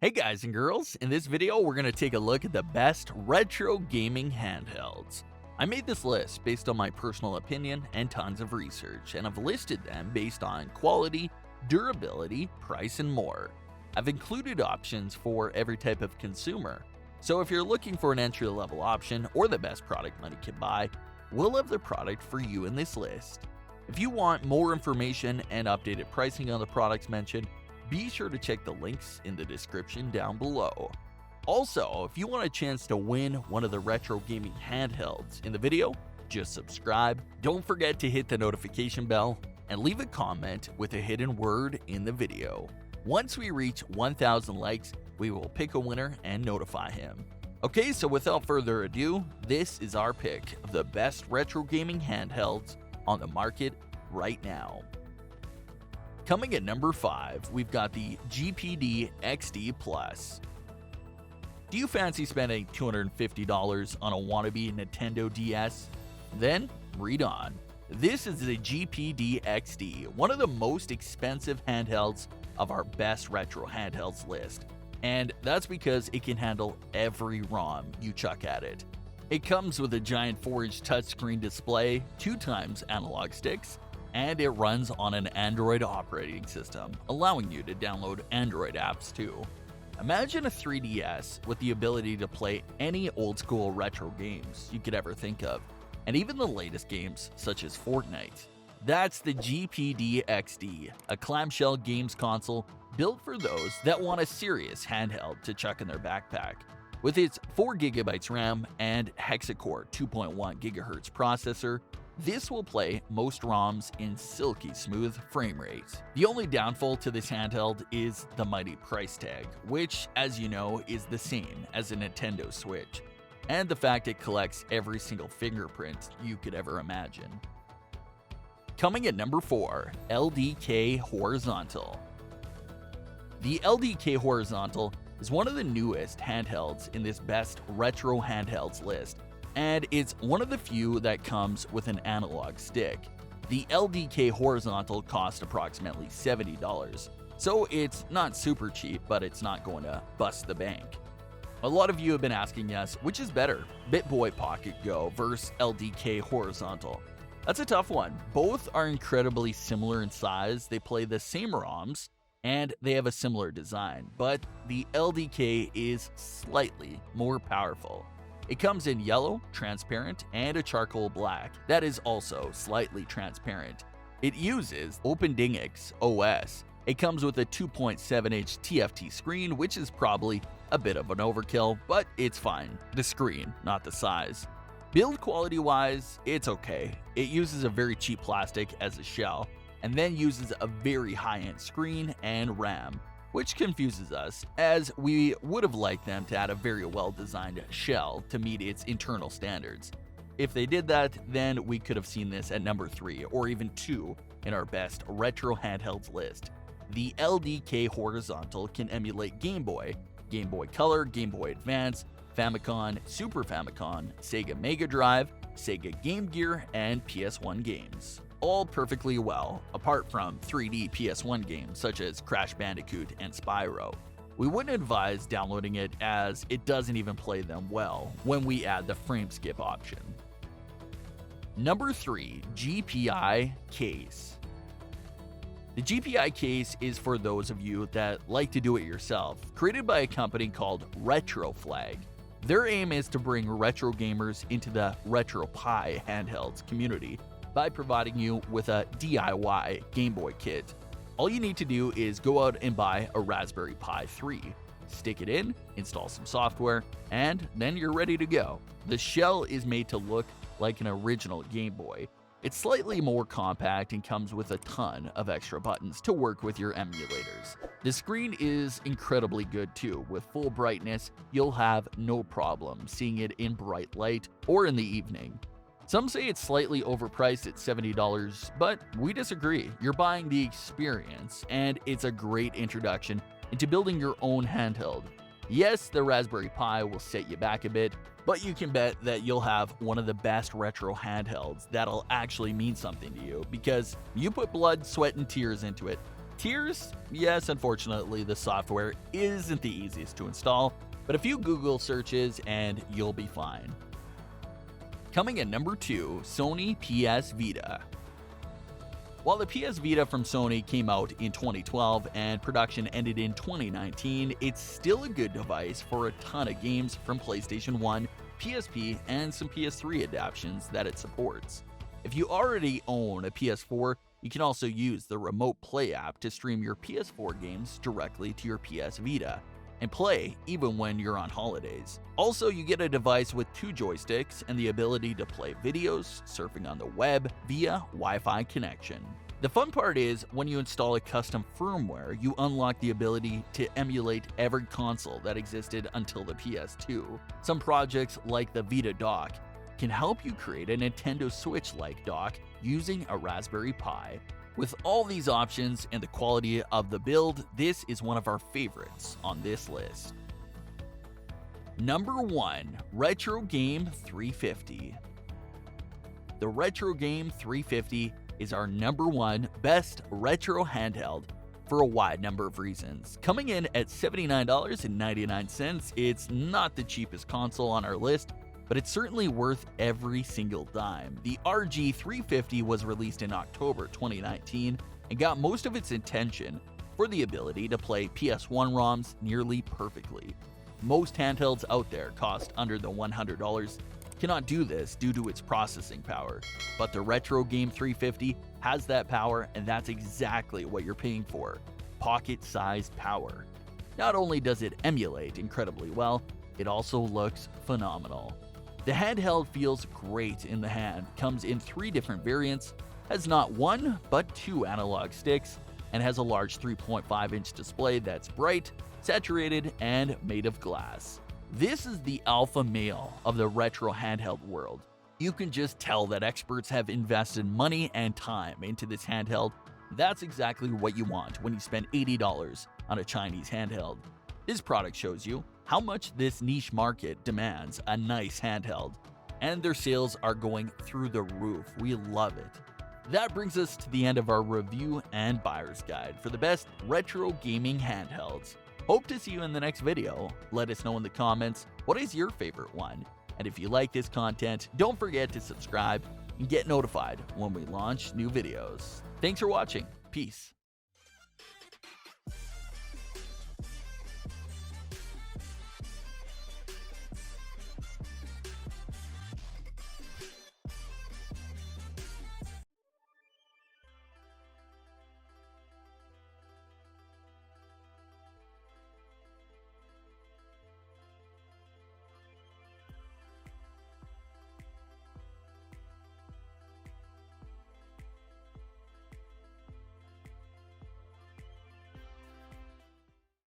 Hey guys and girls, in this video we're going to take a look at the best retro gaming handhelds. I made this list based on my personal opinion and tons of research, and I've listed them based on quality, durability, price, and more. I've included options for every type of consumer, so if you're looking for an entry-level option or the best product money can buy, we'll have the product for you in this list. If you want more information and updated pricing on the products mentioned, be sure to check the links in the description down below. Also, if you want a chance to win one of the retro gaming handhelds in the video, just subscribe, don't forget to hit the notification bell, and leave a comment with a hidden word in the video. Once we reach 1,000 likes, we will pick a winner and notify him. Okay, so without further ado, this is our pick of the best retro gaming handhelds on the market right now. Coming at number 5, we've got the GPD XT Plus. Do you fancy spending $250 on a wannabe Nintendo DS? Then read on. This is the GPD XT, one of the most expensive handhelds of our best retro handhelds list, and that's because it can handle every ROM you chuck at it. It comes with a giant 4-inch touchscreen display, 2x analog sticks, and it runs on an Android operating system, allowing you to download Android apps too. Imagine a 3DS with the ability to play any old-school retro games you could ever think of, and even the latest games such as Fortnite. That's the GPD XT, a clamshell games console built for those that want a serious handheld to chuck in their backpack. With its 4GB RAM and hexa-core 2.1 GHz processor, this will play most ROMs in silky smooth frame rates. The only downfall to this handheld is the mighty price tag, which, as you know, is the same as a Nintendo Switch, and the fact it collects every single fingerprint you could ever imagine. Coming at number 4, LDK Horizontal. The LDK Horizontal is one of the newest handhelds in this best retro handhelds list, and it's one of the few that comes with an analog stick. The LDK Horizontal cost approximately $70, so it's not super cheap, but it's not going to bust the bank. A lot of you have been asking us, which is better, BitBoy Pocket Go versus LDK Horizontal? That's a tough one. Both are incredibly similar in size, they play the same ROMs, and they have a similar design, but the LDK is slightly more powerful. It comes in yellow, transparent, and a charcoal black that is also slightly transparent. It uses OpenDingX OS. It comes with a 2.7-inch TFT screen, which is probably a bit of an overkill, but it's fine. The screen, not the size. Build quality wise, it's okay. It uses a very cheap plastic as a shell, and then uses a very high-end screen and RAM, which confuses us, as we would have liked them to add a very well-designed shell to meet its internal standards. If they did that, then we could have seen this at number 3 or even 2 in our best retro handhelds list. The LDK Horizontal can emulate Game Boy, Game Boy Color, Game Boy Advance, Famicom, Super Famicom, Sega Mega Drive, Sega Game Gear, and PS1 games. All perfectly well, apart from 3D PS1 games such as Crash Bandicoot and Spyro. We wouldn't advise downloading it as it doesn't even play them well when we add the frame skip option. Number 3, GPI Case. The GPI Case is for those of you that like to do it yourself, created by a company called Retro Flag. Their aim is to bring retro gamers into the RetroPie handhelds community by providing you with a DIY Game Boy kit. All you need to do is go out and buy a Raspberry Pi 3, stick it in, install some software, and then you're ready to go. The shell is made to look like an original Game Boy. It's slightly more compact and comes with a ton of extra buttons to work with your emulators. The screen is incredibly good too. With full brightness, you'll have no problem seeing it in bright light or in the evening. Some say it's slightly overpriced at $70, but we disagree. You're buying the experience, and it's a great introduction into building your own handheld. Yes, the Raspberry Pi will set you back a bit, but you can bet that you'll have one of the best retro handhelds that'll actually mean something to you, because you put blood, sweat, and tears into it. Tiers? Yes, unfortunately, the software isn't the easiest to install, but a few Google searches and you'll be fine. Coming at number 2, Sony PS Vita. While the PS Vita from Sony came out in 2012 and production ended in 2019, it's still a good device for a ton of games from PlayStation 1, PSP, and some PS3 adaptations that it supports. If you already own a PS4, you can also use the Remote Play app to stream your PS4 games directly to your PS Vita and play even when you're on holidays. Also, you get a device with 2 joysticks and the ability to play videos, surfing on the web via Wi-Fi connection. The fun part is, when you install a custom firmware, you unlock the ability to emulate every console that existed until the PS2. Some projects like the Vita dock can help you create a Nintendo Switch-like dock using a Raspberry Pi. With all these options and the quality of the build, this is one of our favorites on this list. Number 1. Retro Game 350. The Retro Game 350 is our number 1 best retro handheld for a wide number of reasons. Coming in at $79.99, it's not the cheapest console on our list, but it's certainly worth every single dime. The RG350 was released in October 2019 and got most of its attention for the ability to play PS1 ROMs nearly perfectly. Most handhelds out there cost under the $100, cannot do this due to its processing power, but the Retro Game 350 has that power, and that's exactly what you're paying for: pocket-sized power. Not only does it emulate incredibly well, it also looks phenomenal. The handheld feels great in the hand, comes in 3 different variants, has not 1 but 2 analog sticks, and has a large 3.5-inch display that's bright, saturated, and made of glass. This is the alpha male of the retro handheld world. You can just tell that experts have invested money and time into this handheld. That's exactly what you want when you spend $80 on a Chinese handheld. This product shows you how much this niche market demands a nice handheld, and their sales are going through the roof. We love it. That brings us to the end of our review and buyer's guide for the best retro gaming handhelds. Hope to see you in the next video. Let us know in the comments, what is your favorite one? And if you like this content, don't forget to subscribe and get notified when we launch new videos. Thanks for watching. Peace.